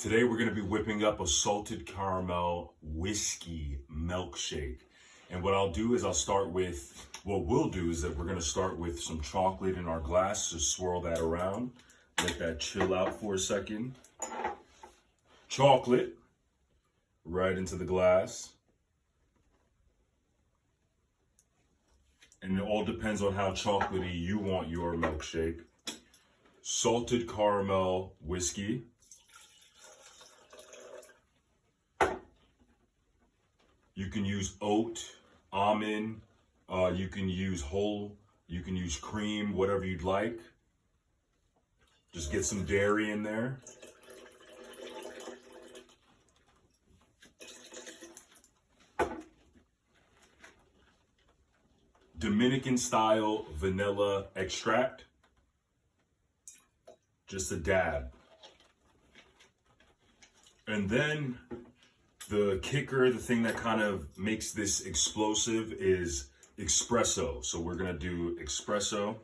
Today we're going to be whipping up a salted caramel whiskey milkshake. And what I'll do is what we'll do is that we're going to start with some chocolate in our glass. Just swirl that around, let that chill out for a second. Chocolate right into the glass. And it all depends on how chocolatey you want your milkshake. Salted caramel whiskey. You can use oat, almond, you can use whole, you can use cream, whatever you'd like. Just get some dairy in there. Dominican style vanilla extract. Just a dab. And then the kicker, the thing that kind of makes this explosive is espresso. So we're gonna do espresso.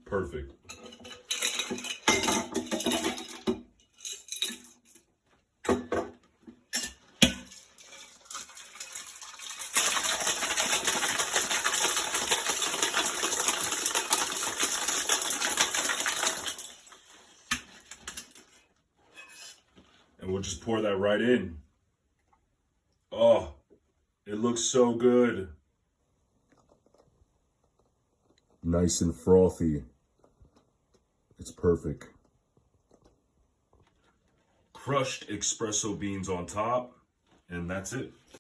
Perfect. And we'll just pour that right in. Oh, it looks so good. Nice and frothy. It's perfect. Crushed espresso beans on top, and that's it.